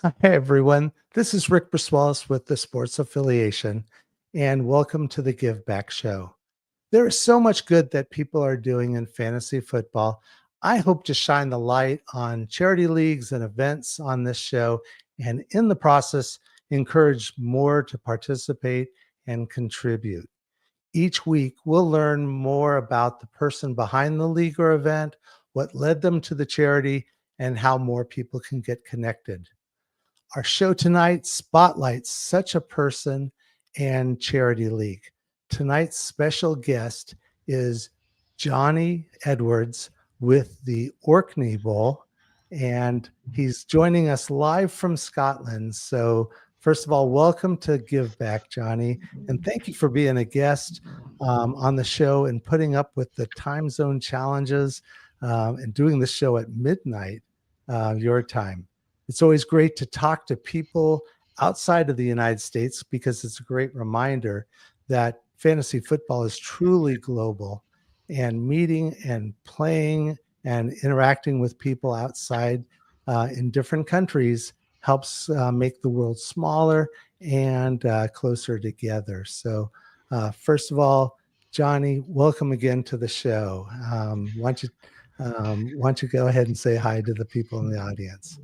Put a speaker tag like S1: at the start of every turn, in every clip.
S1: Hi, everyone. This is Rick Briswalis with the Sports Affiliation, and welcome to the Give Back Show. There is so much good that people are doing in fantasy football. I hope to shine the light on charity leagues and events on this show, and in the process, encourage more to participate and contribute. Each week, we'll learn more about the person behind the league or event, what led them to the charity, and how more people can get connected. Our show tonight spotlights such a person and charity league. Tonight's special guest is Johnny Edwards with the Orkney Bowl, and he's joining us live from Scotland. So, first of all, welcome to Give Back, Johnny, and thank you for being a guest on the show and putting up with the time zone challenges and doing the show at midnight your time. It's always great to talk to people outside of the United States because it's a great reminder that fantasy football is truly global, and meeting and playing and interacting with people outside in different countries helps make the world smaller and closer together. So, first of all, Johnny, welcome again to the show. Why don't you go ahead and say hi to the people in the audience?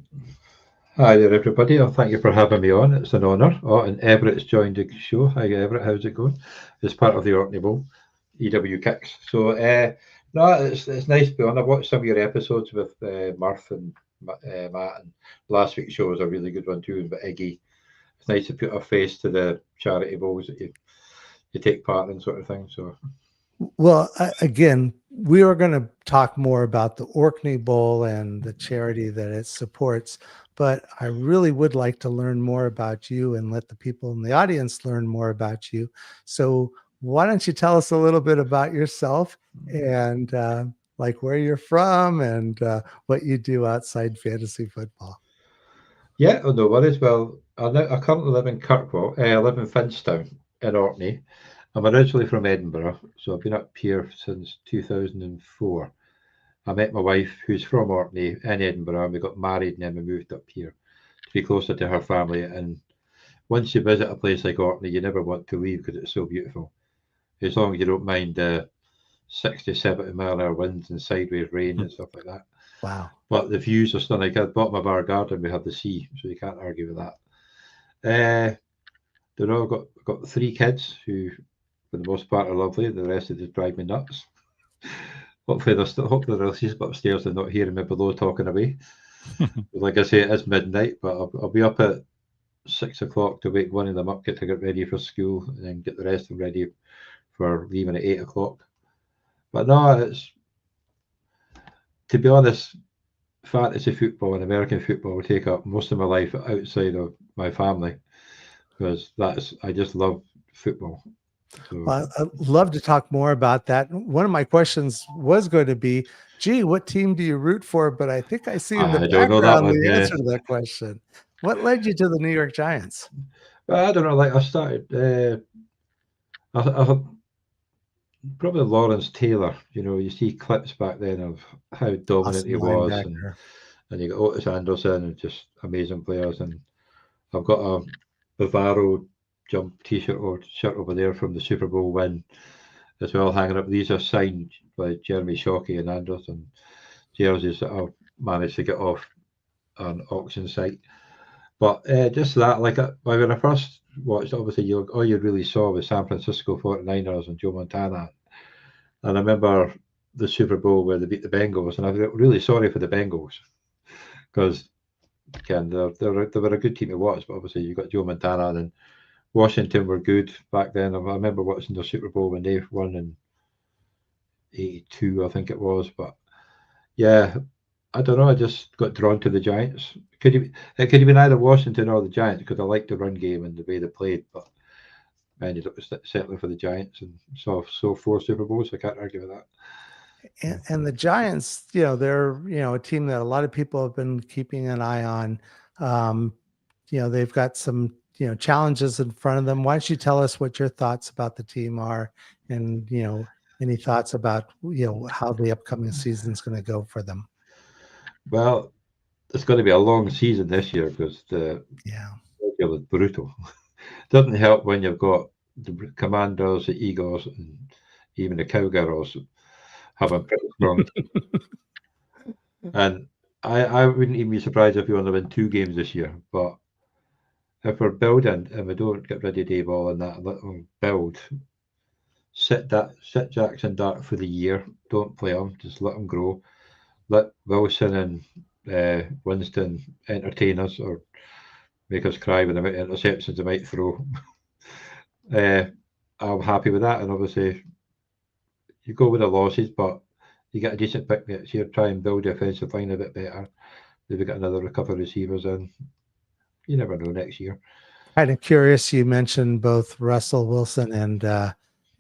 S2: Hi there, everybody. Thank you for having me on. It's an honour. Oh, and Everett's joined the show. Hi, Everett. How's it going? It's part of the Orkney Bowl, EW Kicks. So, no, it's nice to be on. I've watched some of your episodes with Murph and Matt, and last week's show was a really good one too. But Iggy, it's nice to put a face to the charity bowls that you take part in, sort of thing. So,
S1: Well, again, we are going to talk more about the Orkney Bowl and the charity that it supports, but I really would like to learn more about you and let the people in the audience learn more about you. So, why don't you tell us a little bit about yourself and like where you're from and what you do outside fantasy football?
S2: yeah, oh, no worries. Well, I currently live in Kirkwall. I live in Finstown in Orkney. I'm originally from Edinburgh, so I've been up here since 2004. I met my wife, who's from Orkney in Edinburgh, and we got married, and then we moved up here to be closer to her family. And once you visit a place like Orkney, you never want to leave because it's so beautiful. As long as you don't mind the 60, 70 mile an hour winds and sideways rain and stuff like that.
S1: Wow.
S2: But the views are stunning. At the bottom of our garden, we have the sea, so you can't argue with that. Uh, I've got three kids who, for the most part, are lovely. The rest of just drive me nuts. Hopefully they'll sleep upstairs and not hearing me below talking away. Like I say, it is midnight, but I'll be up at 6 o'clock to wake one of them up, get to get ready for school, and then get the rest of them ready for leaving at 8 o'clock. But no, it's to be honest, fantasy football and American football will take up most of my life outside of my family because I just love football. So
S1: Well, I'd love to talk more about that. One of my questions was going to be, gee, what team do you root for? But I think I see in the
S2: I don't know that
S1: background
S2: one.
S1: the
S2: Yeah,
S1: answer to that question. What led you to the New York Giants?
S2: but I don't know. Like I started, I probably Lawrence Taylor. You see clips back then of how dominant
S1: Awesome
S2: he was, and
S1: linebacker.
S2: and you got Otis Anderson and just amazing players. And I've got a Bavaro jump T-shirt or shirt over there from the Super Bowl win as well, hanging up. These are signed by Jeremy Shockey and Anderson jerseys that I've managed to get off an auction site. But just that, like when I first watched, obviously all you really saw was San Francisco 49ers and Joe Montana. And I remember the Super Bowl where they beat the Bengals, and I felt really sorry for the Bengals because again, they were a good team to watch, but obviously you got Joe Montana and Washington were good back then. I remember watching the Super Bowl when they won in '82, I think it was. But yeah, I don't know. I just got drawn to the Giants. It could have been either Washington or the Giants because I liked the run game and the way they played. But I ended up settling for the Giants and saw four Super Bowls. I can't argue with that.
S1: And the Giants, they're, a team that a lot of people have been keeping an eye on. Um, they've got some, challenges in front of them. Why don't you tell us what your thoughts about the team are and, any thoughts about, how the upcoming season is going to go for them?
S2: Well, it's going to be a long season this year because the
S1: Yeah.
S2: schedule is brutal. Doesn't help when you've got the Commanders, the Eagles, and even the Cowgirls have a pretty strong. And I wouldn't even be surprised if we only win 2 games this year. But if we're building and we don't get rid of Dayball and that little build, sit Jackson Dart for the year. Don't play him. Just let him grow. Let Wilson and Winston entertain us or make us cry with the amount of interceptions they might throw. uh, I'm happy with that. And obviously, you go with the losses, but you get a decent pick next year. Try and build the offensive line a bit better. Maybe get another couple of receivers in. You never know next year.
S1: Kind of curious. You mentioned both Russell Wilson and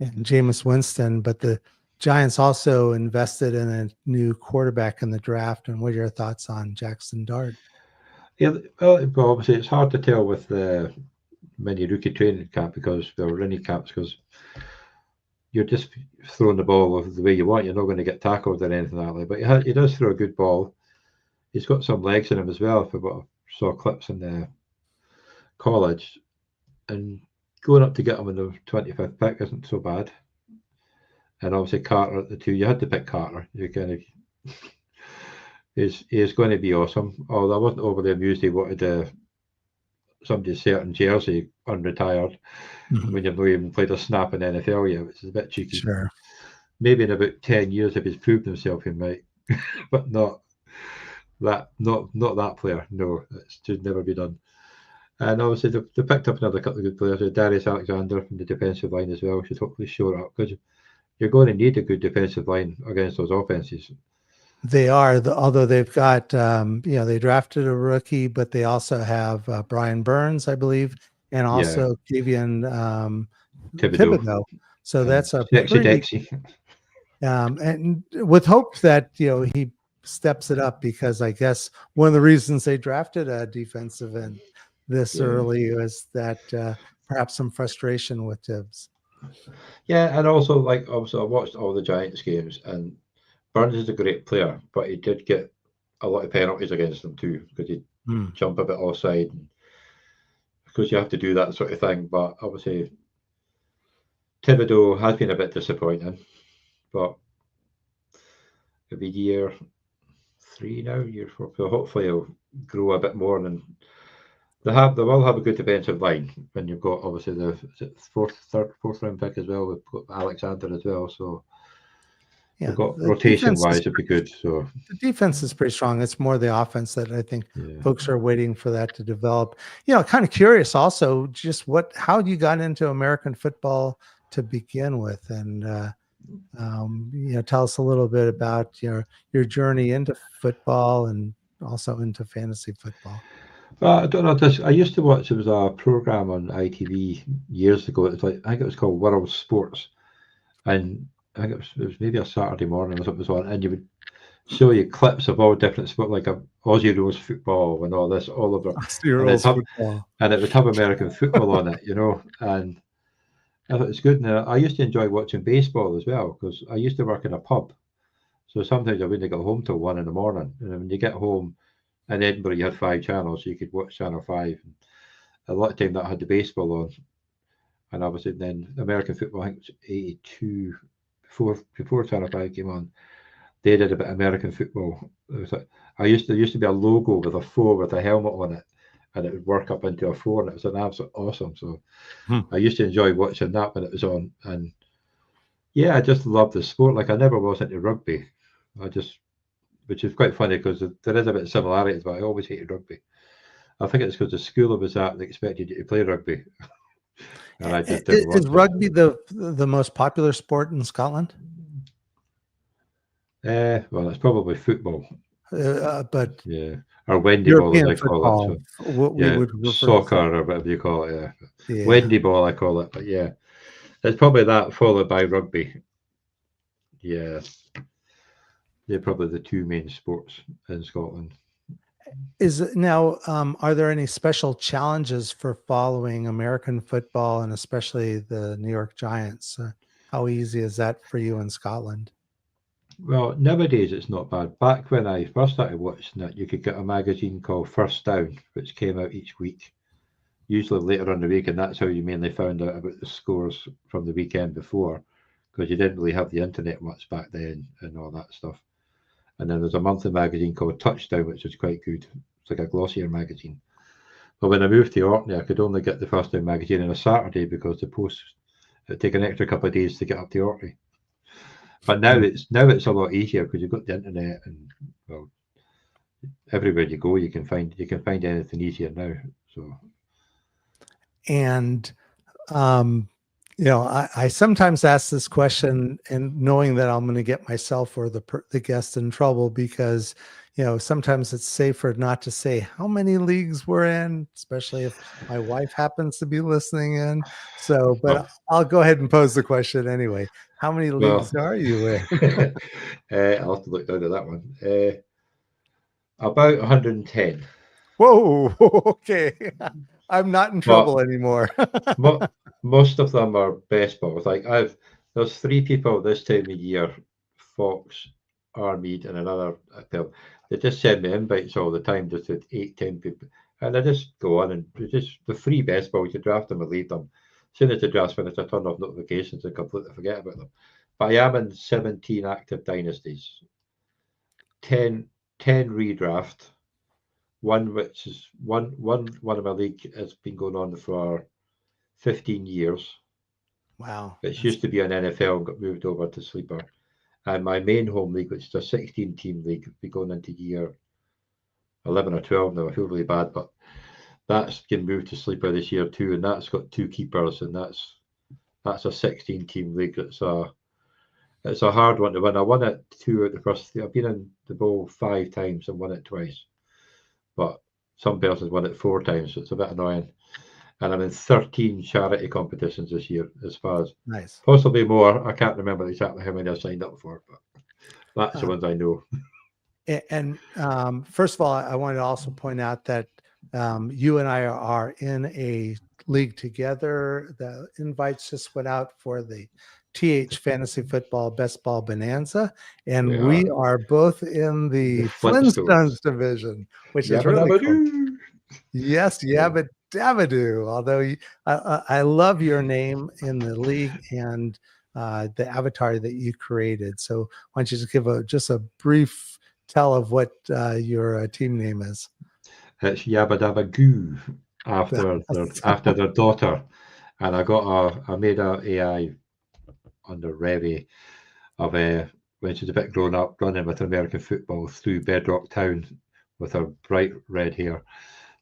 S1: Jameis Winston, but the Giants also invested in a new quarterback in the draft. And what are your thoughts on Jackson Dart?
S2: Yeah, well, obviously it's hard to tell with the mini rookie training camp because there were any camps because you're just throwing the ball the way you want. You're not going to get tackled or anything like that. But he does throw a good ball. He's got some legs in him as well. For what I saw clips in the college, and going up to get him in the 25th pick isn't so bad. And obviously Carter at the 2, you had to pick Carter. You kind of is going to be awesome. Although I wasn't overly amused he wanted somebody's certain jersey unretired when you've not even played a snap in NFL yet, which is a bit cheeky.
S1: Sure.
S2: Maybe in about 10 years if he's proved himself he might, but not that player. No, it should never be done. And obviously they picked up another couple of good players. Darius Alexander from the defensive line as well should hopefully shore up because you're going to need a good defensive line against those offenses.
S1: They are, although they've got, they drafted a rookie, but they also have Brian Burns, I believe, and also Kevin Thibodeau. So that's a
S2: Sexy
S1: pretty,
S2: Dexy.
S1: and with hope that, he steps it up because I guess one of the reasons they drafted a defensive end this early was that perhaps some frustration with Tibbs.
S2: Yeah, and also obviously I watched all the Giants games and Burns is a great player, but he did get a lot of penalties against him too because he'd jump a bit offside because you have to do that sort of thing. But obviously Thibodeau has been a bit disappointing, but it'll be year 3 now, year 4. So hopefully he'll grow a bit more and they will have a good defensive line when you've got obviously the fourth round pick as well. We've got Alexander as well, so we've got rotation wise it'd be good. So
S1: the defense is pretty strong. It's more the offense that I think folks are waiting for that to develop. Kind of curious also just how you got into American football to begin with, and tell us a little bit about your journey into football and also into fantasy football.
S2: Well, I don't know. I used to watch. There was a program on ITV years ago. It's I think it was called World Sports, and I think it was maybe a Saturday morning or something was on, and you would show you clips of all different sport, like Aussie rules football and all this, all over, and it would have American football on it, and I thought it's good. And I used to enjoy watching baseball as well because I used to work in a pub, so sometimes I wouldn't get home till 1 a.m, and when you get home. In Edinburgh, you had 5 channels, so you could watch Channel 5. And a lot of time that had the baseball on. And obviously then American football, I think it was 82, before Channel 5 came on, they did a bit of American football. There used to be a logo with a 4 with a helmet on it, and it would work up into a 4, and it was an absolute awesome. So I used to enjoy watching that when it was on. And I just loved the sport. Like I never was into rugby. Which is quite funny because there is a bit of similarities, but I always hated rugby. I think it's because the school I was at, they expected you to play rugby. And I just didn't
S1: Is rugby the most popular sport in Scotland?
S2: Well, it's probably football.
S1: But
S2: or Wendy ball as I
S1: football,
S2: call it. So,
S1: what we would refer
S2: soccer or whatever you call it. Wendy ball, I call it. But it's probably that followed by rugby. Yeah. They're probably the 2 main sports in Scotland.
S1: Are there any special challenges for following American football and especially the New York Giants? How easy is that for you in Scotland?
S2: Well, nowadays it's not bad. Back when I first started watching it, you could get a magazine called First Down, which came out each week, usually later on the week, and that's how you mainly found out about the scores from the weekend before, because you didn't really have the internet much back then and all that stuff. And then there's a monthly magazine called Touchdown, which is quite good. It's like a glossier magazine. But when I moved to Orkney, I could only get the First Down magazine on a Saturday because the post it'd take an extra couple of days to get up to Orkney. But now it's a lot easier because you've got the internet and well, everywhere you go you can find anything easier now. So
S1: And I sometimes ask this question and knowing that I'm going to get myself or the guest in trouble because sometimes it's safer not to say how many leagues we're in, especially if my wife happens to be listening in. So, but
S2: well,
S1: I'll go ahead and pose the question anyway. How many
S2: well
S1: leagues are you in?
S2: I'll have to look down at that one. About 110.
S1: Whoa, okay. I'm not in
S2: But
S1: trouble anymore.
S2: mo- most of them are best balls. Like there's three people this time of year, Fox, Armeed, and another film. They just send me invites all the time, just at 8, 10 people, and I just go on and just the free best balls. You draft them and leave them. As soon as the draft's finished, I turn off notifications and completely forget about them. But I am in 17 active dynasties, 10, 10 redraft. One which is one of my league has been going on for 15 years.
S1: Wow,
S2: It
S1: that's
S2: used to be an NFL and got moved over to Sleeper. And my main home league, which is a 16 team league, will be going into year 11 or 12 now. I feel really bad, but that's getting moved to Sleeper this year too. And that's got two keepers, and that's a 16 team league. It's a hard one to win. I won it two out the first three. I've been in the bowl 5 times and won it twice, but some persons won it 4 times, so it's a bit annoying. And I'm in 13 charity competitions this year, as far as
S1: nice.
S2: possibly more. I can't remember exactly how many I signed up for, but that's the
S1: Uh,
S2: ones I know.
S1: And first of all, I wanted to also point out that you and I are in a league together. The invites just went out for the TH Fantasy Football Best Ball Bonanza, and
S2: We are
S1: we are both in
S2: the
S1: the
S2: Flintstones.
S1: Flintstones division, which is
S2: Yabba
S1: really
S2: dabba
S1: cool.
S2: doo.
S1: Yes,
S2: Yeah.
S1: Yabba Dabba Doo. Although I love your name in the league and the avatar that you created. So why don't you just give just a brief tell of what your team name is?
S2: It's Yabba dabba goo after their daughter. And I made a AI under Revy of when she's a bit grown up running with American football through Bedrock Town with her bright red hair.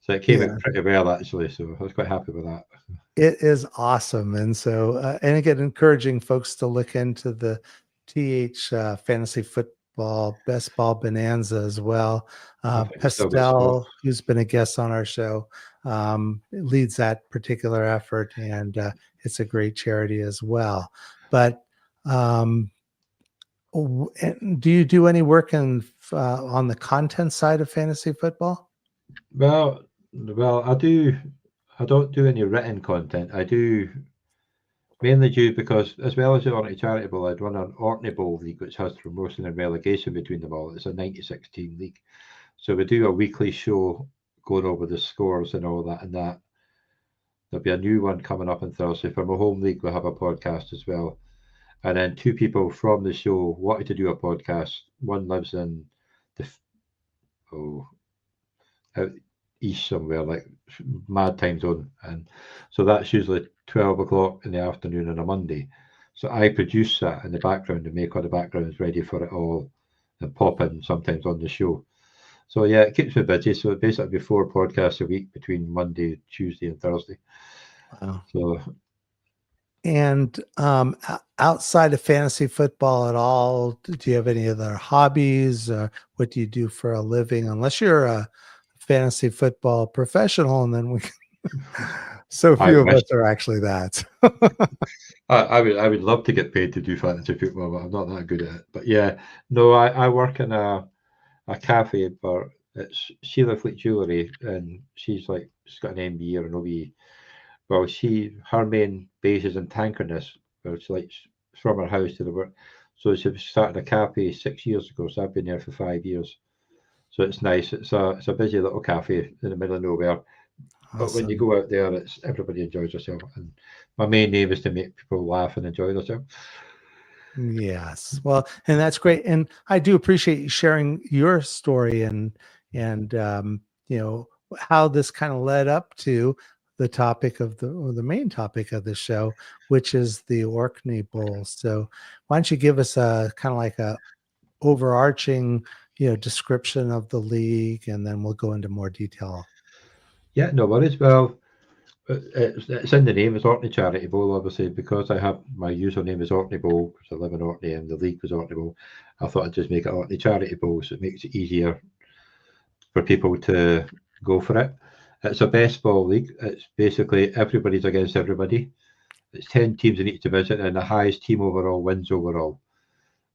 S2: So it came
S1: Yeah,
S2: out pretty well actually. So I was quite happy with that.
S1: it is awesome. And so, and again, encouraging folks to look into the TH Fantasy Football Best Ball Bonanza as well.
S2: I think it's still got spots.
S1: Pastel, who's been a guest on our show, leads that particular effort, and it's a great charity as well. But um, and do you do any work on the content side of fantasy football?
S2: Well, I do. I don't do any written content. I do mainly due because, as well as the Orkney Charitable, I'd run an Orkney Bowl league, which has promotion and relegation between them all. It's a 96 team league, so we do a weekly show going over the scores and all that. And that there'll be a new one coming up on Thursday for my home league. We'll have a podcast as well, and then two people from the show wanted to do a podcast. One lives in the oh out east somewhere, like mad time zone, and so that's usually 12 o'clock in the afternoon on a Monday. So I produce that in the background and make all the backgrounds ready for it all, and pop in sometimes on the show. So yeah, it keeps me busy. So basically, 4 podcasts a week between Monday, Tuesday, and Thursday.
S1: Wow.
S2: So
S1: And outside of fantasy football at all, do you have any other hobbies? What do you do for a living? Unless you're a fantasy football professional, and then so
S2: I
S1: few of
S2: wish
S1: us are actually that.
S2: I would love to get paid to do fantasy football, but I'm not that good at it. But yeah, no, I work in a cafe, but it's Sheila Fleet Jewellery, and she's got an MBA or an OBE. Well, her main base is in Tankerness, where it's like from her house to the work. So she started a cafe 6 years ago. So I've been there for 5 years. So it's nice. It's a busy little cafe in the middle of nowhere. But when you
S1: Awesome.
S2: go out there, it's everybody enjoys themselves. And my main aim is to make people laugh and enjoy themselves.
S1: Yes. Well, and that's great. And I do appreciate you sharing your story and how this kind of led up to the topic of the main topic of the show, which is the Orkney Bowl. So why don't you give us a kind of like a overarching, description of the league, and then we'll go into more detail.
S2: Yeah, no worries. Well, it's in the name. It's Orkney Charity Bowl, obviously, because I have my username is Orkney Bowl because I live in Orkney and the league was Orkney Bowl. I thought I'd just make it Orkney Charity Bowl so it makes it easier for people to go for it. It's a best ball league. It's basically everybody's against everybody. It's 10 teams in each division, and the highest team overall wins overall.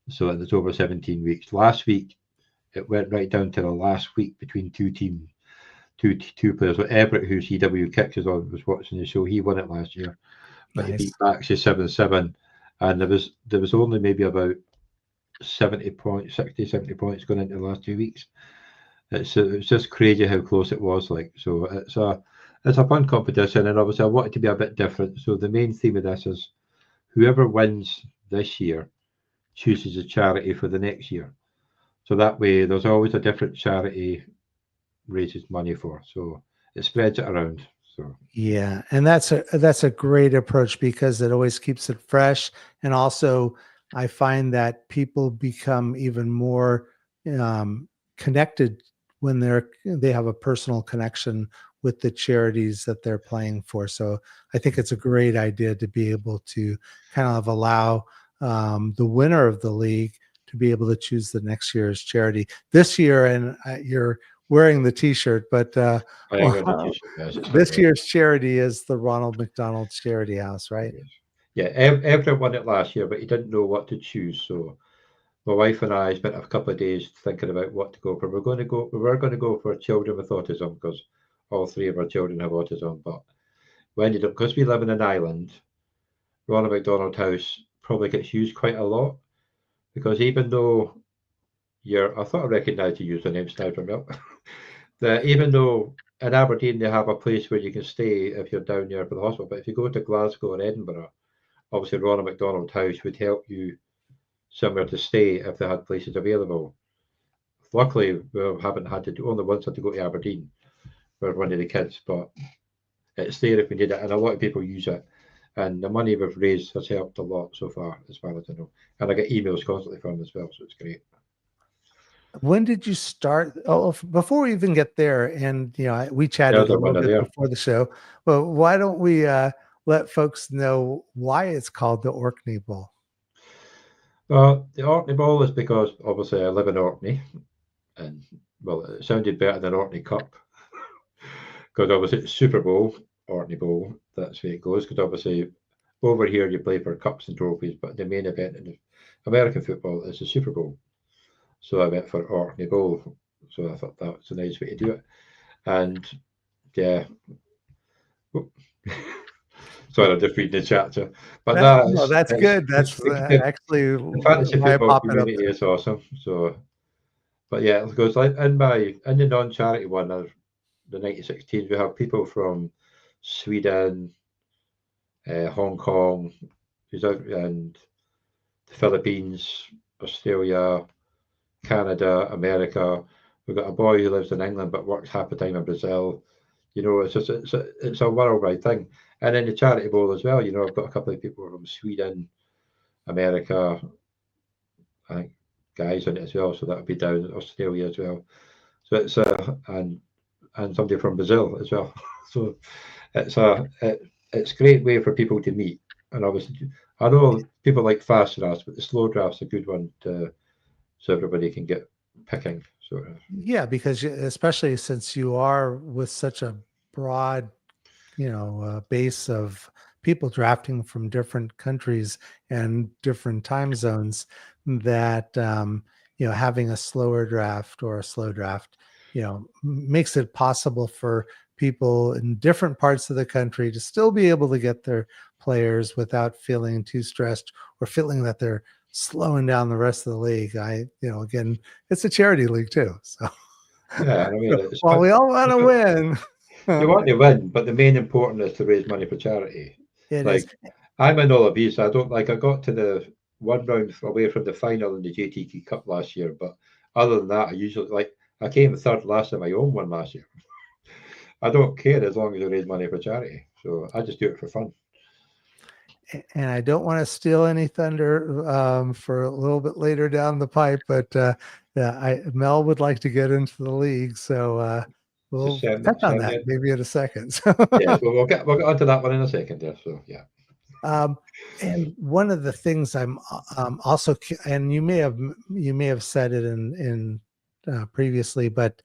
S2: So it's over 17 weeks. Last week, it went right down to the last week between two teams, two players. So Everett, who CW Kicks is on, was watching the show. He won it last year, but he
S1: Nice.
S2: beat Baxi 7-7. And there was only maybe about 70 points, 60, 70 points going into the last 2 weeks. It's just crazy how close it was. Like so, it's a fun competition, and obviously I want it to be a bit different. So the main theme of this is whoever wins this year chooses a charity for the next year. So that way, there's always a different charity raises money for. So it spreads it around. So
S1: Yeah, and that's a great approach because it always keeps it fresh, and also I find that people become even more um, connected when they have a personal connection with the charities that they're playing for. So I think it's a great idea to be able to kind of allow the winner of the league to be able to choose the next year's charity. This year, and you're wearing the T-shirt, but
S2: I ain't going to teach you guys. It's not
S1: this
S2: right.
S1: year's charity is the Ronald McDonald Charity House, right?
S2: Yeah, Everett won it last year, but he didn't know what to choose. So my wife and I spent a couple of days thinking about what to go for. We were going to go for children with autism because all three of our children have autism. But we ended up because we live in an island. Ronald McDonald House probably gets used quite a lot because even though I thought I recognised the username Sniper Milk. That even though in Aberdeen they have a place where you can stay if you're down there for the hospital, but if you go to Glasgow or Edinburgh, obviously Ronald McDonald House would help you somewhere to stay if they had places available. Luckily, we haven't had to do only once had to go to Aberdeen for one of the kids, but it's there if we need it, and a lot of people use it. And the money we've raised has helped a lot so far, as far as I know. And I get emails constantly from them as well, so it's great.
S1: When did you start? Oh, before we even get there, and we
S2: The
S1: chatted a
S2: other
S1: little
S2: one are
S1: bit
S2: there.
S1: before the show, but why don't we let folks know why it's called the Orkney Bowl?
S2: Well, the Orkney Bowl is because obviously I live in Orkney, and well, it sounded better than Orkney Cup because obviously it's Super Bowl, Orkney Bowl. That's where it goes. Because obviously over here you play for cups and trophies, but the main event in American football is the Super Bowl. So I went for Orkney Bowl. So I thought that was a nice way to do it. And yeah, sorry, I'm just reading the chat. But
S1: No, that's good. That's actually
S2: the fantasy
S1: why I
S2: football
S1: pop it up
S2: community
S1: there.
S2: is awesome. So, but yeah, it goes like in the non-charity one, the 96 teams, we have people from Sweden, Hong Kong, and the Philippines, Australia, Canada, America. We've got a boy who lives in England but works half the time in Brazil. It's a worldwide thing. And then the charity bowl as well. I've got a couple of people from Sweden, America, I think guys in it as well. So that would be down in Australia as well. So and somebody from Brazil as well. So it's a great way for people to meet. And obviously, I know people like fast drafts, but the slow draft's a good one so everybody can get picking. Sort of.
S1: Yeah, because especially since you are with such a broad base of people drafting from different countries and different time zones, that having a slower draft or a slow draft makes it possible for people in different parts of the country to still be able to get their players without feeling too stressed or feeling that they're slowing down the rest of the league. Again, it's a charity league too. So
S2: Yeah, I mean, it's
S1: while we all want to win,
S2: you want to win, but the main important is to raise money for charity.
S1: it is.
S2: Like, I'm in all of these. I don't like. I got to the one round away from the final in the JTT Cup last year, but other than that, I usually like. I came third last in my own one last year. I don't care as long as I raise money for charity. So I just do it for fun.
S1: And I don't want to steal any thunder for a little bit later down the pipe, but yeah, Mel would like to get into the league, so we'll
S2: Just
S1: touch on
S2: send
S1: that
S2: me.
S1: maybe in a second.
S2: Yeah, so we'll get onto that one in a second. Yeah. So yeah.
S1: Um, and one of the things I'm also, and you may have said it in previously, but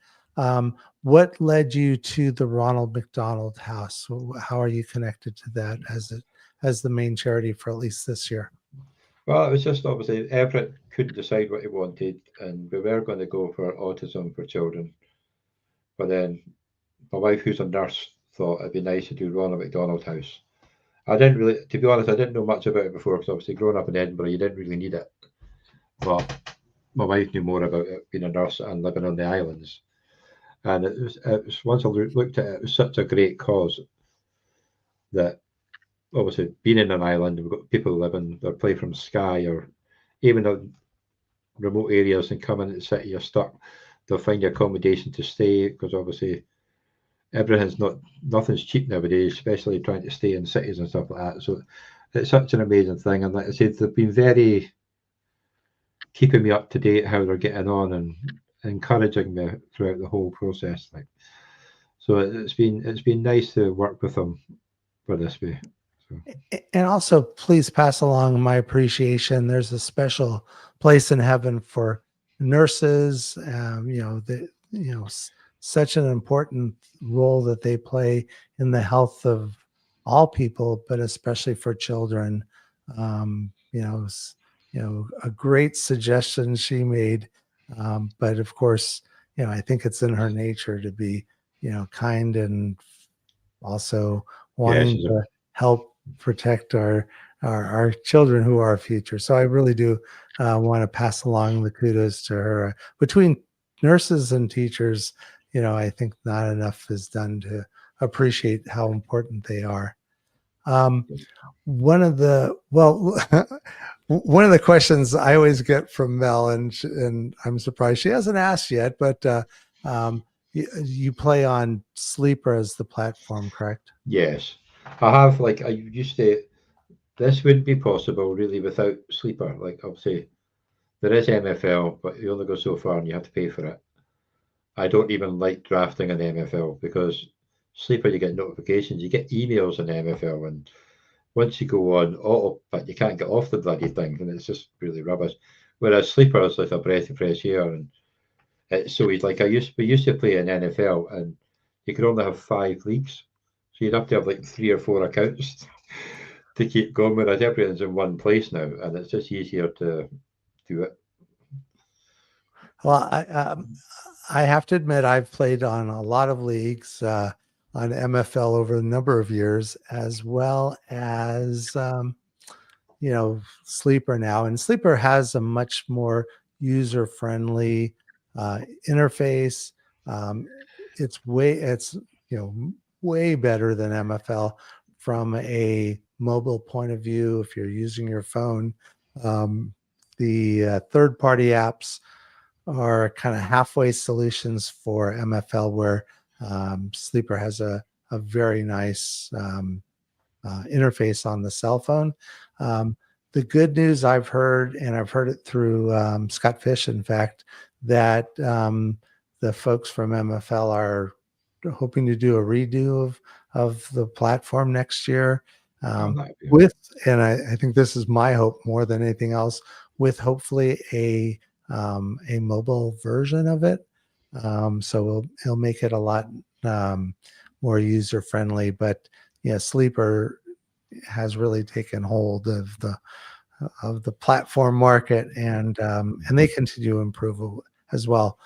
S1: what led you to the Ronald McDonald House? How are you connected to that as the main charity for at least this year?
S2: Well, it was just obviously Everett couldn't decide what he wanted, and we were going to go for autism for children. But then my wife, who's a nurse, thought it'd be nice to do Ronald McDonald House. I didn't really, to be honest, I didn't know much about it before because obviously growing up in Edinburgh, you didn't really need it. But my wife knew more about it being a nurse and living on the islands. And it was once I looked at it, it was such a great cause that obviously being in an island, we've got people living or play from Skye or even in remote areas and come into the city, you're stuck. They'll find you accommodation to stay because obviously nothing's cheap nowadays, especially trying to stay in cities and stuff like that. So it's such an amazing thing. And like I said, they've been very keeping me up to date how they're getting on and encouraging me throughout the whole process. Like, so it's been nice to work with them for this way. So.
S1: And also, please pass along my appreciation. There's a special place in heaven for nurses. Such an important role that they play in the health of all people, but especially for children. A great suggestion she made. But of course, I think it's in her nature to be, kind and also wanting to help protect our children who are our future. So I really do want to pass along the kudos to her. Between nurses and teachers, I think not enough is done to appreciate how important they are. One of the questions I always get from Mel, and I'm surprised she hasn't asked yet, but you play on Sleeper as the platform, correct?
S2: Yes, I have. Like I used to, this wouldn't be possible really without Sleeper. Like obviously, there is MFL, but you only go so far and you have to pay for it. I don't even like drafting an MFL because Sleeper, you get notifications, you get emails in MFL, and once you go on auto, but you can't get off the bloody thing, and it's just really rubbish. Whereas Sleeper is like a breath of fresh air, and it's so easy. Like we used to play in NFL, and you could only have 5 leagues, so you'd have to have like 3 or 4 accounts to keep going. Whereas everything's in one place now, and it's just easier to do it.
S1: Well, I have to admit I've played on a lot of leagues on MFL over a number of years, as well as Sleeper now. And Sleeper has a much more user-friendly interface. It's way better than MFL from a mobile point of view. If you're using your phone, the third-party apps are kind of halfway solutions for MFL, where Sleeper has a very nice interface on the cell phone. The good news I've heard, and I've heard it through Scott Fish, in fact, that the folks from MFL are hoping to do a redo of the platform next year. And I think this is my hope more than anything else, with hopefully a mobile version of it. So it'll make it a lot more user friendly. But yeah, Sleeper has really taken hold of the platform market, and they continue to improve as well.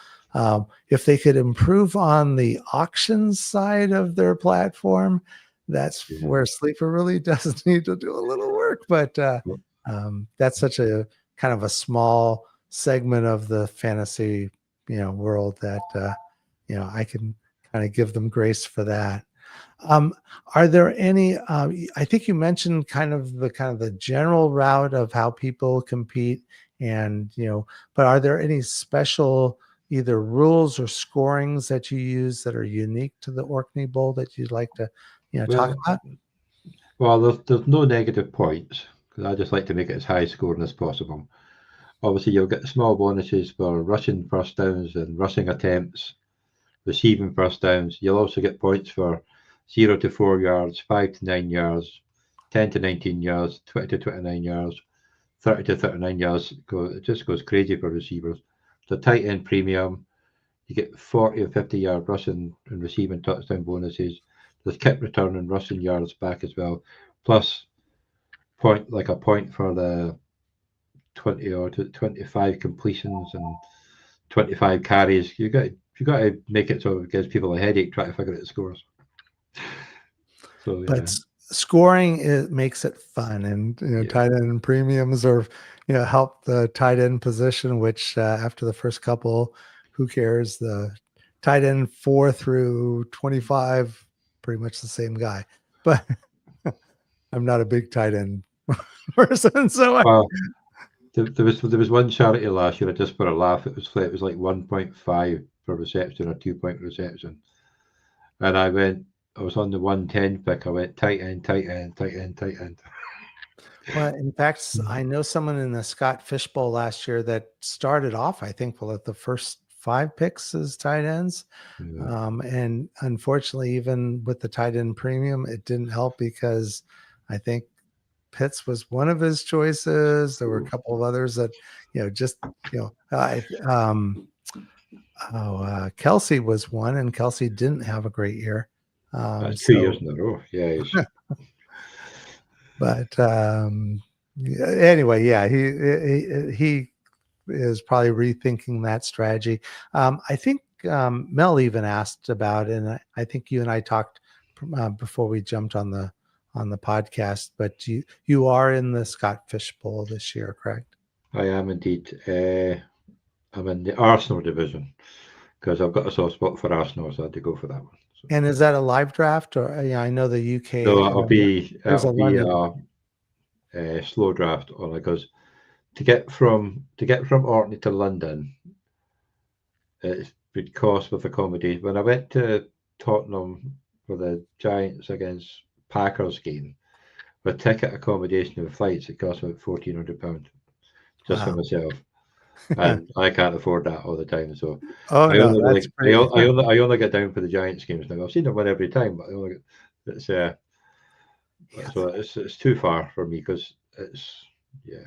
S1: If they could improve on the auctions side of their platform, that's where Sleeper really does need to do a little work. But that's such a kind of a small segment of the fantasy, world that, I can kind of give them grace for that. Um, are there any? I think you mentioned kind of the general route of how people compete, and but are there any special either rules or scorings that you use that are unique to the Orkney Bowl that you'd like to talk
S2: Well,
S1: about?
S2: well, there's no negative points because I just like to make it as high scoring as possible. Obviously, you'll get small bonuses for rushing first downs and rushing attempts, receiving first downs. You'll also get points for 0 to 4 yards, 5 to 9 yards, 10 to 19 yards, 20 to 29 yards, 30 to 39 yards. It just goes crazy for receivers. The tight end premium, you get 40 and 50 yard rushing and receiving touchdown bonuses. There's kick return and rushing yards back as well. Plus a point for the 20 or 25 completions and 25 carries. You got to make it so it gives people a headache trying to figure out the scores. So
S1: But
S2: yeah,
S1: scoring makes it fun, and
S2: yeah.
S1: tight end premiums are help the tight end position. Which after the first couple, who cares? The tight end 4 through 25, pretty much the same guy. But I'm not a big tight end person, so
S2: Well, there was one charity last year. Just for a laugh, it was like 1.5 for reception or 2 point reception, and I was on the 110 pick. I went tight end, tight end, tight end, tight end.
S1: well, in fact, I know someone in the Scott Fishbowl last year that started off, I think, well, at the first 5 picks as tight ends.
S2: Yeah.
S1: And unfortunately, even with the tight end premium, it didn't help because I think Pitts was one of his choices. There were a couple of others that, just, Kelsey was one, and Kelsey didn't have a great year.
S2: That's 2 years
S1: So,
S2: in a row. Yeah,
S1: but anyway, yeah, he is probably rethinking that strategy. I think Mel even asked about, and I think you and I talked before we jumped on the podcast. But you are in the Scott Fish Bowl this year, correct?
S2: I am indeed. I'm in the Arsenal division because I've got a soft spot for Arsenal, so I had to go for that one. So.
S1: And is that a live draft, or I know the UK?
S2: No,
S1: There's a
S2: it'll be
S1: London.
S2: a slow draft only because to get from Orkney to London, it would cost with accommodation. When I went to Tottenham for the Giants against Packers game, with ticket, accommodation, and flights, it cost about £1,400 just for
S1: Wow.
S2: myself, and I can't afford that all the time. So
S1: Oh
S2: I
S1: no,
S2: only
S1: that's
S2: really, I,
S1: pretty.
S2: on- I only get down for the Giants games now. I've seen them win every time, but I only get,
S1: Yeah,
S2: so it's too far for me because it's yeah.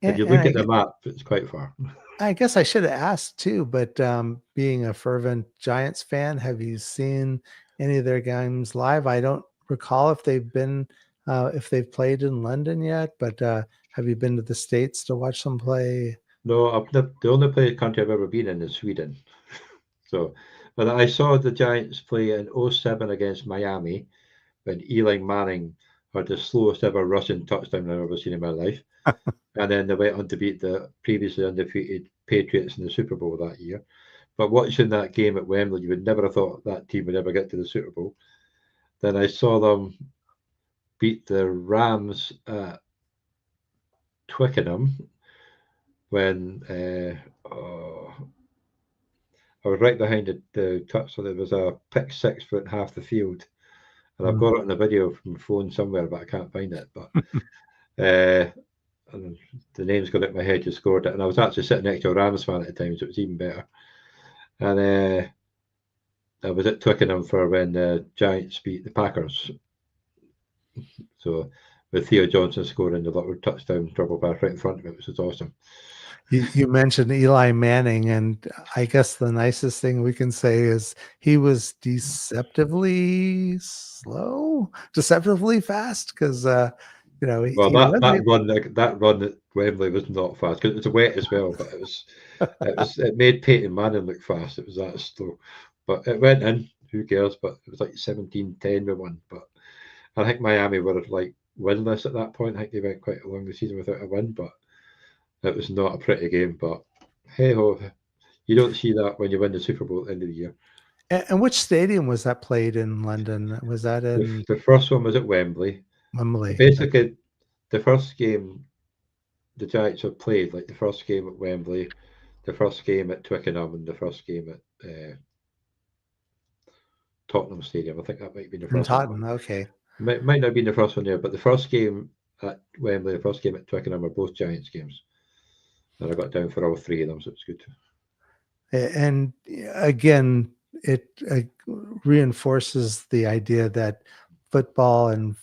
S2: If
S1: and,
S2: you
S1: and
S2: look at the map, it's quite far.
S1: I guess I should have asked too, but being a fervent Giants fan, have you seen any of their games live? I don't recall if they've played in London yet, but have you been to the States to watch them play?
S2: No, the only country I've ever been in is Sweden. So, but I saw the Giants play in '07 against Miami when Eli Manning had the slowest ever rushing touchdown I've ever seen in my life. And then they went on to beat the previously undefeated Patriots in the Super Bowl that year. But watching that game at Wembley, you would never have thought that team would ever get to the Super Bowl. Then I saw them beat the Rams at Twickenham when I was right behind the touch, so there was a pick 6 foot half the field. And I've
S1: Mm.
S2: got it on a video from my phone somewhere, but I can't find it. But uh, and the name's got out of my head. You scored it, and I was actually sitting next to a Rams fan at the time, so it was even better. And I was at Twickenham for when the Giants beat the Packers. So with Theo Johnson scoring the little touchdown double pass right in front of me, which was awesome.
S1: You mentioned Eli Manning, and I guess the nicest thing we can say is he was deceptively slow, deceptively fast, because
S2: Well,
S1: he was
S2: that run at Wembley was not fast because it was wet as well. But it made Peyton Manning look fast. It was that slow, but it went in. Who cares? But it was like 17-10 we won. But I think Miami were like winless at that point. I think they went quite a long the season without a win. But It was not a pretty game, but hey ho, you don't see that when you win the Super Bowl at the end of the year.
S1: And which stadium was that played in London? Was that in
S2: The first one was at Wembley.
S1: Wembley?
S2: Basically, the first game the Giants have played, like the first game at Wembley, the first game at Twickenham, and the first game at Tottenham Stadium. I think that might be the
S1: In
S2: first one.
S1: Tottenham. Okay.
S2: Might not be the first one there, but the first game at Wembley, the first game at Twickenham were both Giants games. And I got down for all three of them, so it's good.
S1: And again, it reinforces the idea that football and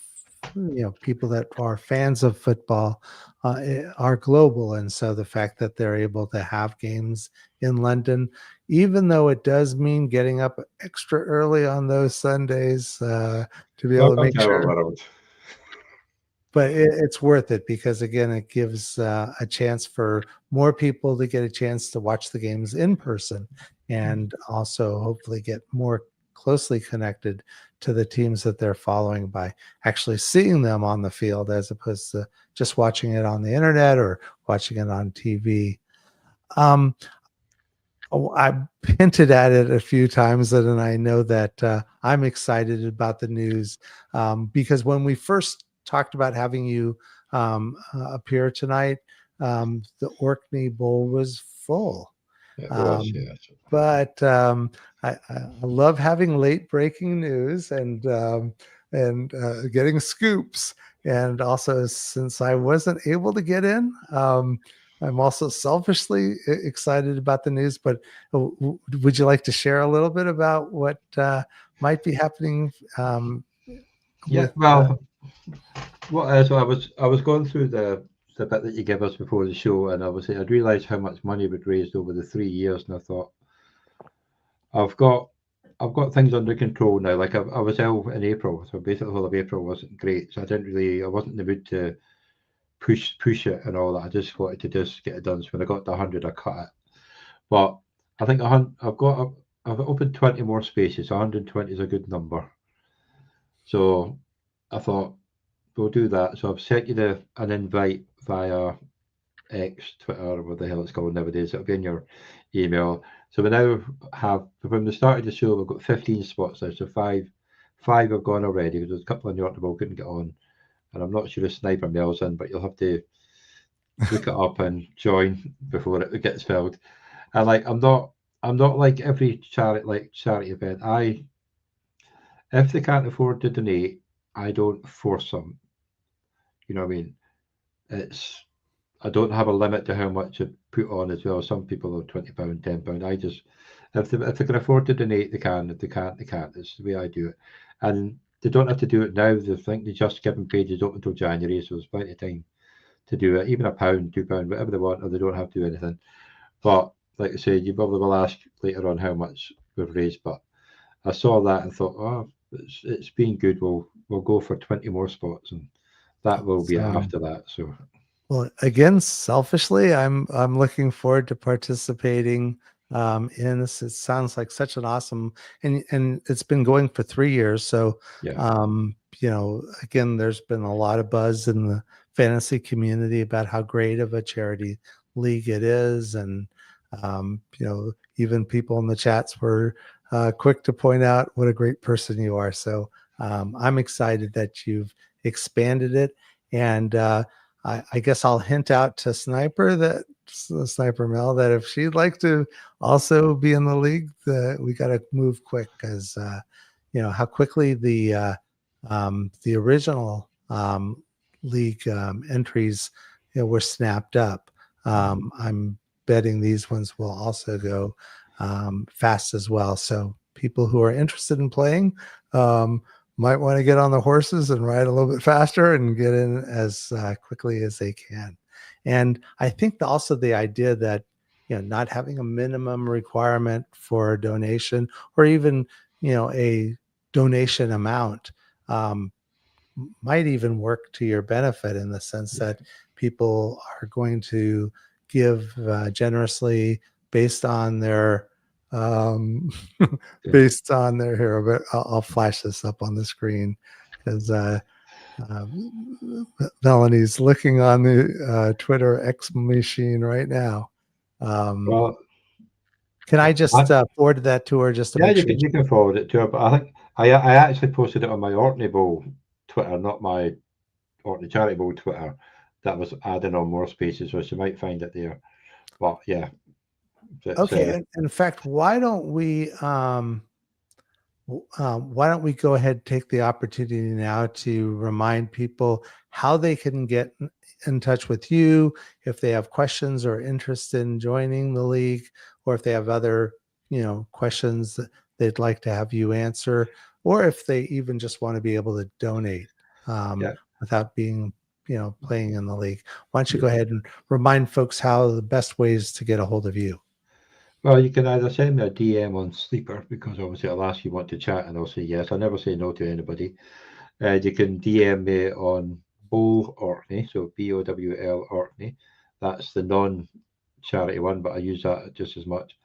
S1: people that are fans of football are global, and so the fact that they're able to have games in London, even though it does mean getting up extra early on those Sundays to be able to make sure, but it's worth it because again, it gives a chance for more people to get a chance to watch the games in person, and also hopefully get more closely connected to the teams that they're following by actually seeing them on the field as opposed to just watching it on the internet or watching it on TV. I hinted at it a few times, and I know that I'm excited about the news because when we first talked about having you appear tonight, the Orkney Bowl was full.
S2: It was, yeah.
S1: But I love having late breaking news and getting scoops. And also, since I wasn't able to get in, I'm also selfishly excited about the news. But would you like to share a little bit about what might be happening?
S2: Yeah,
S1: With
S2: well, so I was going through the bit that you give us before the show, and obviously I'd realised how much money we'd raised over the 3 years, and I thought I've got things under control now. Like I was ill in April, so basically the whole of April wasn't great. So I wasn't in the mood to push it and all that. I just wanted to just get it done. So when I got to 100, I cut it. But I think I've opened 20 more spaces. 120 is a good number. So I thought we'll do that. So I've sent you an invite via X, Twitter, or what the hell it's called nowadays. It'll be in your email. So we now have, from the start of the show, we've got 15 spots there. So five have gone already because there's a couple in the Orkney Bowl couldn't get on. And I'm not sure if Sniper Mel's in, but you'll have to look it up and join before it gets filled. And like I'm not like every charity event. If they can't afford to donate, I don't force them. You know what I mean? I don't have a limit to how much I put on as well. Some people are £20, £10. I just if they can afford to donate, they can. If they can't, they can't. It's the way I do it. And they don't have to do it now. They think the Just Giving page is open until January, so there's plenty of time to do it. Even £1, £2, whatever they want, or they don't have to do anything. But like I said, you probably will ask later on how much we've raised. But I saw that and thought, oh, it's been good. We'll go for 20 more spots, and that will be it after that. So.
S1: Well, again, selfishly, I'm looking forward to participating in this. It sounds like such an awesome, and it's been going for 3 years. So,
S2: Yeah.
S1: Again, there's been a lot of buzz in the fantasy community about how great of a charity league it is, and even people in the chats were quick to point out what a great person you are. So, I'm excited that you've expanded it, and I guess I'll hint out to Sniper Mel that if she'd like to also be in the league, we got to move quick because how quickly the original league entries were snapped up. I'm betting these ones will also go fast as well. So people who are interested in playing might want to get on the horses and ride a little bit faster and get in as quickly as they can. And I think also the idea that, not having a minimum requirement for a donation or even, a donation amount might even work to your benefit in the sense that people are going to give generously based on their based on their hero. But I'll flash this up on the screen because Melanie's looking on the Twitter X machine right now.
S2: Well,
S1: Can I just
S2: I,
S1: forward that to her just to
S2: yeah,
S1: make sure?
S2: you can forward it to her, but I think I actually posted it on my Orkney Bowl Twitter, not my Orkney Charity Bowl Twitter. That was adding on more spaces, so she might find it there. But yeah, it's
S1: Okay. In fact, why don't we go ahead and take the opportunity now to remind people how they can get in touch with you if they have questions or interest in joining the league, or if they have other, questions that they'd like to have you answer, or if they even just want to be able to donate
S2: yeah.
S1: without being, playing in the league. Why don't you
S2: Yeah.
S1: go ahead and remind folks how the best ways to get a hold of you?
S2: Well, you can either send me a DM on Sleeper because obviously I'll ask you want to chat and I'll say yes. I never say no to anybody. You can DM me on Bowl Orkney, so BOWL Orkney. That's the non-charity one, but I use that just as much.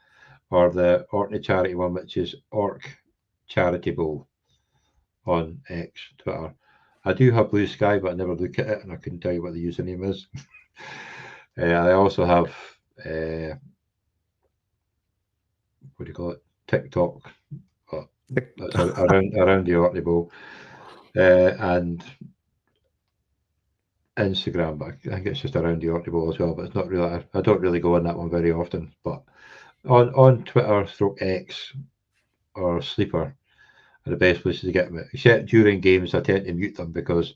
S2: Or the Orkney charity one, which is Ork Charity Bowl on X, Twitter. I do have Blue Sky, but I never look at it, and I couldn't tell you what the username is. I also have what do you call it? TikTok. But that's around the Orkney Bowl, and Instagram. But I think it's just around the Orkney Bowl as well. But it's not really. I don't really go on that one very often. But on Twitter, stroke X or Sleeper are the best places to get me. Except during games, I tend to mute them because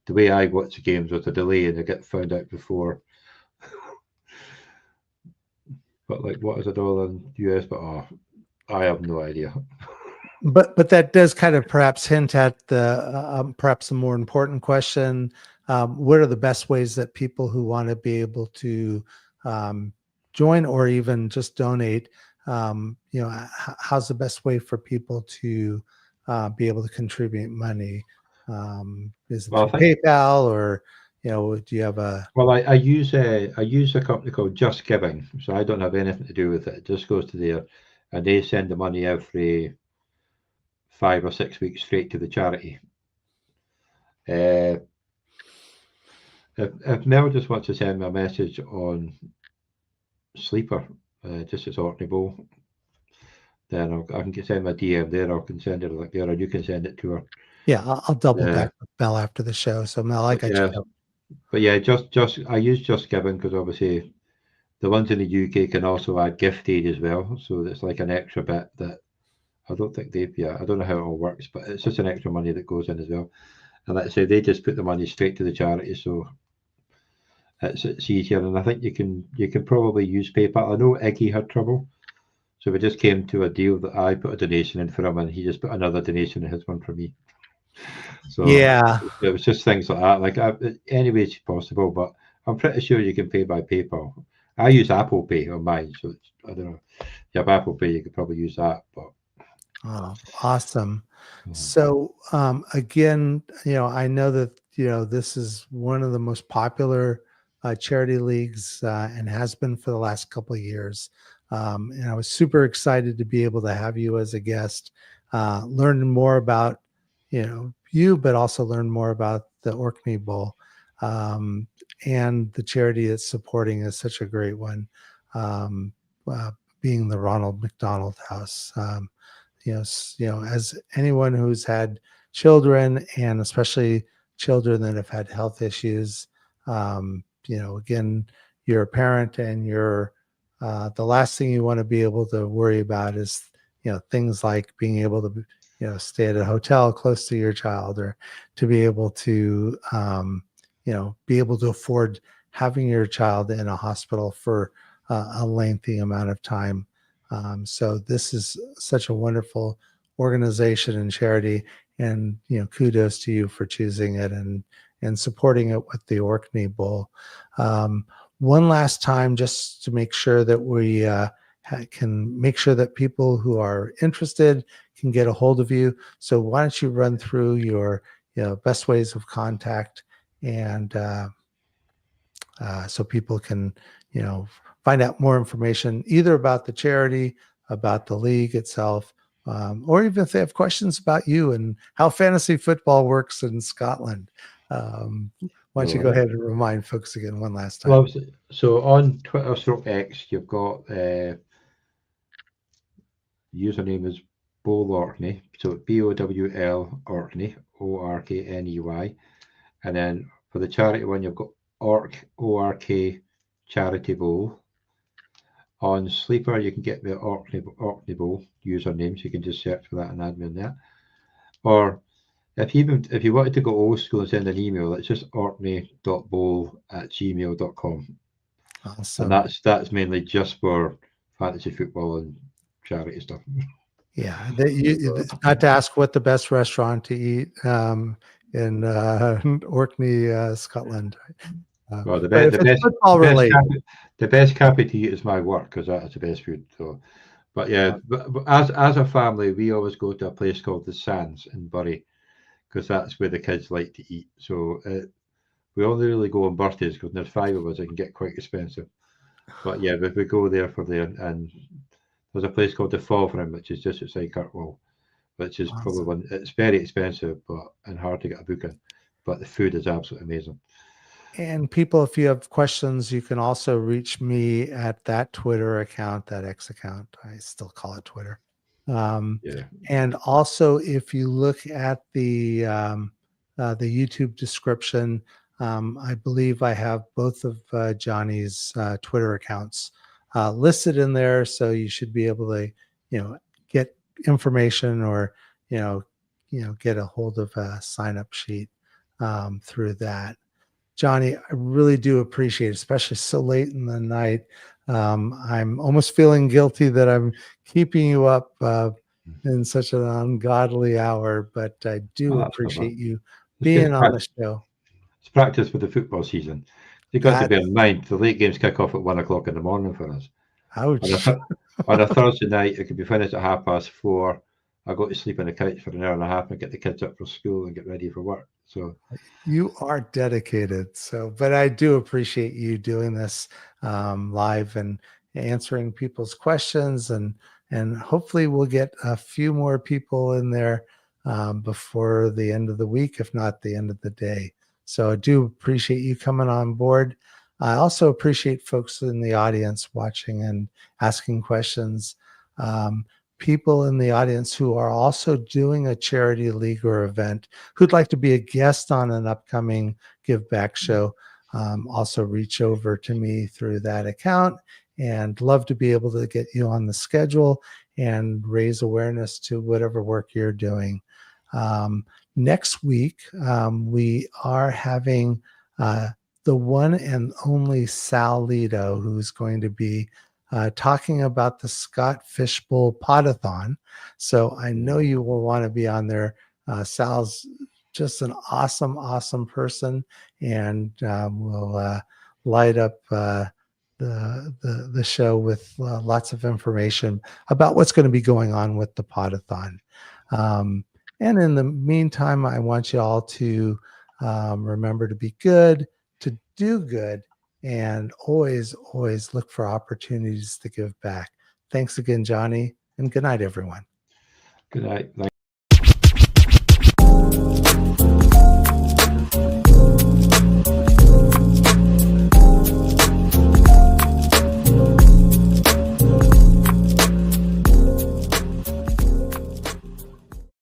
S2: the way I watch the games with a delay and they get found out before. But like, what is a dollar in US? But I have no idea.
S1: But that does kind of perhaps hint at the perhaps a more important question. What are the best ways that people who want to be able to join or even just donate? How's the best way for people to be able to contribute money? Is it
S2: Well,
S1: through
S2: I think.
S1: PayPal, or do you have a?
S2: Well, I use a company called Just Giving, so I don't have anything to do with it. It just goes to there, and they send the money every 5 or 6 weeks straight to the charity. Uh, if Mel just wants to send me a message on Sleeper, just as Orkney Bowl, then I can send my DM there. I can send it like there, or you can send it to her.
S1: Yeah, I'll double
S2: Uh,
S1: back with Mel after the show. So Mel, I
S2: but
S1: got you
S2: yeah,
S1: covered.
S2: but yeah, just I use Just Giving because obviously the ones in the UK can also add gift aid as well, so it's like an extra bit that I don't think they. Yeah, I don't know how it all works, but it's just an extra money that goes in as well. And like I say, they just put the money straight to the charity, so it's easier. And I think you can probably use PayPal. I know Iggy had trouble, so we just came to a deal that I put a donation in for him, and he just put another donation in his one for me. So
S1: Yeah.
S2: it was just things like that. Like any way it's possible, but I'm pretty sure you can pay by PayPal. I use Apple Pay on mine, so I don't know. If you have Apple Pay, you could probably use that. But
S1: Oh, awesome.
S2: mhm.
S1: So, again, I know that, this is one of the most popular charity leagues and has been for the last couple of years. And I was super excited to be able to have you as a guest, learn more about, you, but also learn more about the Orkney Bowl. Um, and the charity it's supporting is such a great one, um, uh, being the Ronald McDonald House. As anyone who's had children, and especially children that have had health issues, again, you're a parent, and you're the last thing you want to be able to worry about is, things like being able to, stay at a hotel close to your child, or to be able to, be able to afford having your child in a hospital for a lengthy amount of time. So this is such a wonderful organization and charity, and kudos to you for choosing it and supporting it with the Orkney Bowl. Um, One last time, just to make sure that we can make sure that people who are interested can get a hold of you. So why don't you run through your best ways of contact, and so people can, find out more information either about the charity, about the league itself, or even if they have questions about you and how fantasy football works in Scotland. Why don't you go ahead and remind folks again one last time?
S2: Well, so on Twitter /X, you've got username is Bowl Orkney, so BOWL Orkney, ORKNEY, and then for the charity one, you've got ORK Charity Bowl. On Sleeper, you can get the Orkney Bowl username, so you can just search for that and add me in there. Or if you wanted to go old school and send an email, it's just orkney.bowl@gmail.com.
S1: Awesome.
S2: And that's mainly just for fantasy football and charity stuff.
S1: Yeah, not to ask what the best restaurant to eat in Orkney, Scotland.
S2: Well,
S1: But if it's football related,
S2: the best cafe to eat is my work because that's the best food. So, but yeah, but as a family, we always go to a place called the Sands in Bury because that's where the kids like to eat. So we only really go on birthdays because there's 5 of us. It can get quite expensive. But yeah, we go there for there, and there's a place called the Fawfram, which is just outside Kirkwall, which is
S1: awesome.
S2: probably one. It's very expensive, and hard to get a booking, but the food is absolutely amazing.
S1: And people, if you have questions, you can also reach me at that Twitter account, that X account. I still call it Twitter.
S2: Yeah.
S1: And also, if you look at the YouTube description, I believe I have both of Johnny's Twitter accounts listed in there, so you should be able to, get information or get a hold of a sign up sheet through that. Johnny, I really do appreciate it, especially so late in the night. I'm almost feeling guilty that I'm keeping you up in such an ungodly hour, but I do appreciate you being on the show.
S2: It's practice for the football season. You've got to bear in mind the late games kick off at 1 o'clock in the morning for us.
S1: Ouch.
S2: On a Thursday night, it could be finished at 4:30. I go to sleep on the couch for an hour and a half and get the kids up for school and get ready for work. So
S1: you are dedicated. But I do appreciate you doing this live and answering people's questions, and hopefully we'll get a few more people in there before the end of the week, if not the end of the day. So I do appreciate you coming on board. I also appreciate folks in the audience watching and asking questions. People in the audience who are also doing a charity league or event who'd like to be a guest on an upcoming Give Back show, also reach over to me through that account, and love to be able to get you on the schedule and raise awareness to whatever work you're doing. Next week, we are having the one and only Sal Lido, who's going to be talking about the Scott Fishbowl Podathon. So I know you will want to be on there. Sal's just an awesome, awesome person, and will light up the show with lots of information about what's going to be going on with the Podathon. And in the meantime, I want you all to remember to be good, to do good, and always, always look for opportunities to give back. Thanks again, Johnny, and good night, everyone.
S2: Good night.